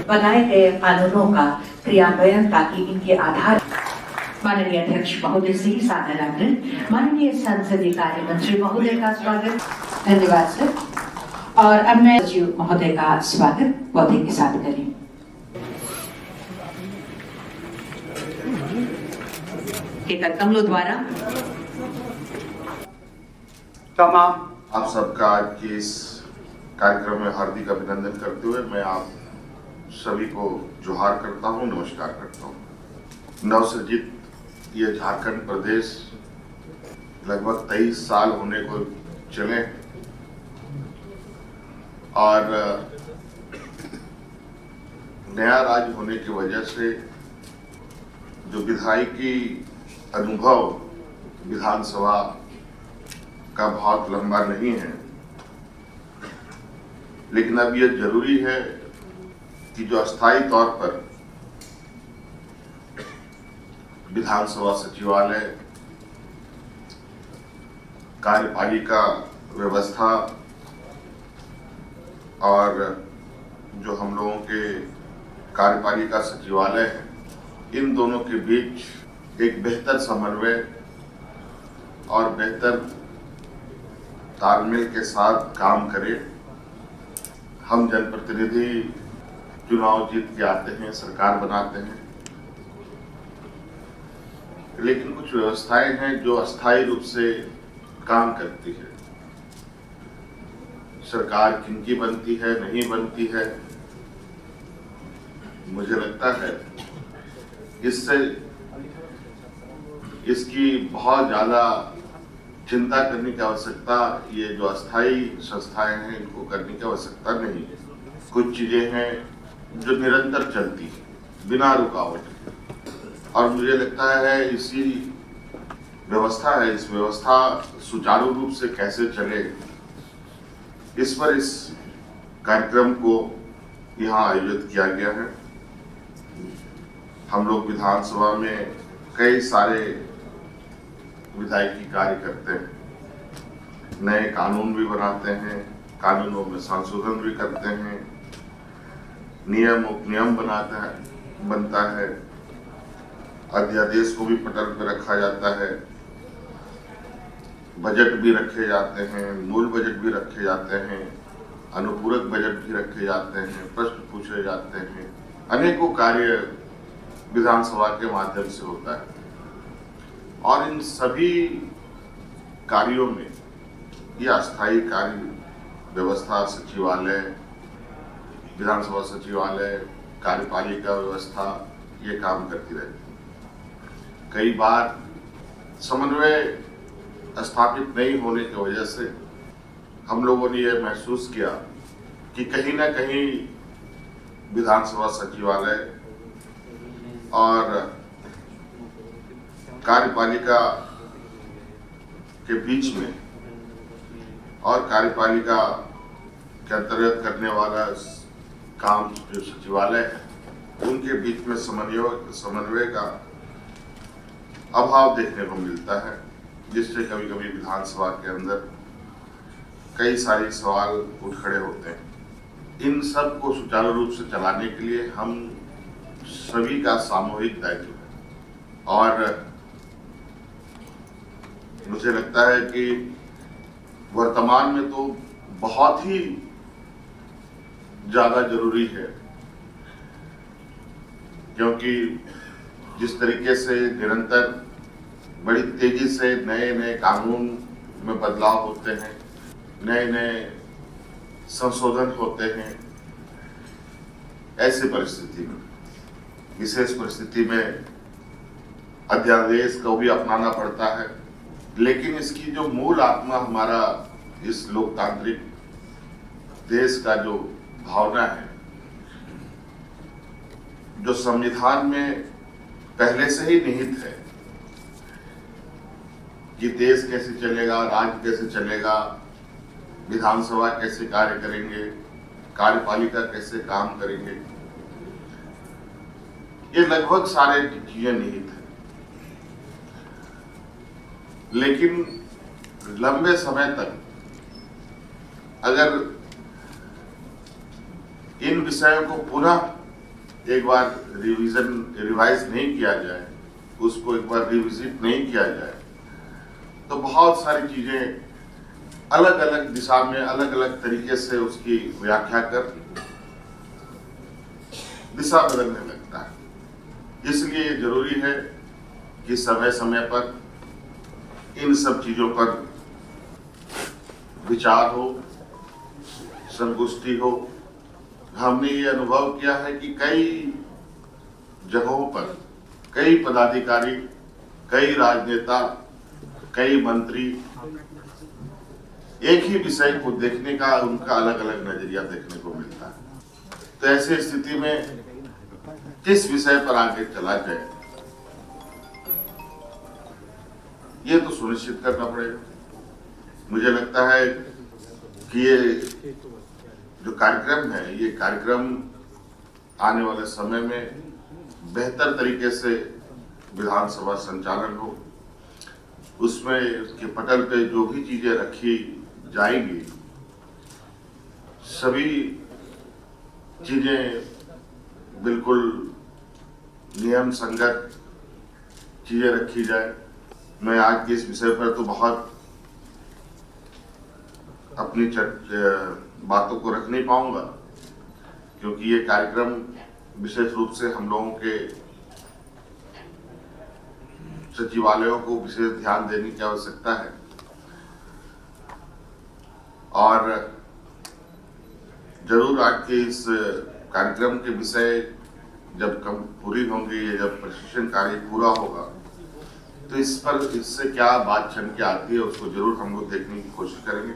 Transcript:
बनाए गए कानूनों का क्रियान्वयन ताकि इनके आधार। माननीय अध्यक्ष महोदय से सादर आग्रह। माननीय संसदीय कार्य मंत्री महोदय का स्वागत। धन्यवाद सर। और अब मैं सचिव महोदय का स्वागत पौधे के साथ करें। कमलों द्वारा तमाम आप सबका आज के इस कार्यक्रम में हार्दिक अभिनंदन करते हुए मैं आप सभी को जोहार करता हूं, नमस्कार करता हूं। नवसृजित ये झारखंड प्रदेश लगभग 23 साल होने को चले और नया राज्य होने की वजह से जो विधायिकी अनुभव विधानसभा का बहुत लंबा नहीं है, लेकिन अब यह जरूरी है कि जो अस्थायी तौर पर विधानसभा सचिवालय, कार्यपालिका व्यवस्था और जो हम लोगों के कार्यपालिका सचिवालय है, इन दोनों के बीच एक बेहतर समन्वय और बेहतर तालमेल के साथ काम करें। हम जनप्रतिनिधि चुनाव जीत के आते हैं, सरकार बनाते हैं, लेकिन कुछ व्यवस्थाएं हैं जो अस्थायी रूप से काम करती है। सरकार किनकी बनती है, नहीं बनती है, मुझे लगता है इससे इसकी बहुत ज्यादा चिंता करने की आवश्यकता, ये जो अस्थायी संस्थाएं हैं इनको करने की आवश्यकता नहीं है। कुछ चीजें हैं जो निरंतर चलती है बिना रुकावट, और मुझे लगता है इसी व्यवस्था है, इस व्यवस्था सुचारू रूप से कैसे चले, इस पर इस कार्यक्रम को यहाँ आयोजित किया गया है। हम लोग विधानसभा में कई सारे विधायिकी कार्य करते हैं, नए कानून भी बनाते हैं, कानूनों में संशोधन भी करते हैं, नियम उपनियम बनता है, अध्यादेश को भी पटल पर रखा जाता है, बजट भी रखे जाते हैं, मूल बजट भी रखे जाते हैं, अनुपूरक बजट भी रखे जाते हैं, प्रश्न पूछे जाते हैं, अनेकों कार्य विधानसभा के माध्यम से होता है। और इन सभी कार्यों में यह अस्थायी कार्य व्यवस्था, सचिवालय, विधानसभा सचिवालय, कार्यपालिका व्यवस्था ये काम करती रहती है। कई बार समन्वय स्थापित नहीं होने की वजह से हम लोगों ने यह महसूस किया कि कहीं ना कहीं विधानसभा सचिवालय और कार्यपालिका के बीच में और कार्यपालिका के अंतर्गत करने वाला काम जो सचिवालय है उनके बीच में समन्वय का अभाव देखने को मिलता है, जिससे कभी कभी विधानसभा के अंदर कई सारे सवाल उठ खड़े होते हैं। इन सब को सुचारू रूप से चलाने के लिए हम सभी का सामूहिक दायित्व है, और मुझे लगता है कि वर्तमान में तो बहुत ही ज्यादा जरूरी है, क्योंकि जिस तरीके से निरंतर बड़ी तेजी से नए नए कानून में बदलाव होते हैं, नए नए संशोधन होते हैं, ऐसी परिस्थिति में, विशेष परिस्थिति में अध्यादेश को भी अपनाना पड़ता है। लेकिन इसकी जो मूल आत्मा हमारा इस लोकतांत्रिक देश का जो भावना है, जो संविधान में पहले से ही निहित है कि देश कैसे चलेगा, राज्य कैसे चलेगा, विधानसभा कैसे कार्य करेंगे, कार्यपालिका कैसे काम करेंगे, ये लगभग सारे चीजें निहित है। लेकिन लंबे समय तक अगर इन विषयों को पुनः एक बार रिवाइज नहीं किया जाए, उसको एक बार रिविजिट नहीं किया जाए, तो बहुत सारी चीजें अलग अलग दिशा में अलग अलग तरीके से उसकी व्याख्या कर दिशा बदलने लगता है। इसलिए जरूरी है कि समय समय पर इन सब चीजों पर विचार हो, संगोष्ठी हो। हमने ये अनुभव किया है कि कई जगहों पर कई पदाधिकारी, कई राजनेता, कई मंत्री एक ही विषय को देखने का उनका अलग अलग नजरिया देखने को मिलता है। तो ऐसी स्थिति में किस विषय पर आगे चला जाए, ये तो सुनिश्चित करना पड़ेगा। मुझे लगता है कि ये जो कार्यक्रम है, ये कार्यक्रम आने वाले समय में बेहतर तरीके से विधानसभा संचालन हो। उसमें उसके पटल पे जो भी चीजें रखी जाएंगी, सभी चीजें बिल्कुल नियम संगत चीजें रखी जाए। मैं आज के इस विषय पर तो बहुत अपनी बातों को रख नहीं पाऊंगा, क्योंकि ये कार्यक्रम विशेष रूप से हम लोगों के सचिवालयों को विशेष ध्यान देने की आवश्यकता है। और जरूर आज के इस कार्यक्रम के विषय जब कम पूरी होंगी या जब प्रशिक्षण कार्य पूरा होगा, तो इस पर इससे क्या बात छन के आती है उसको जरूर हम लोग देखने की कोशिश करेंगे।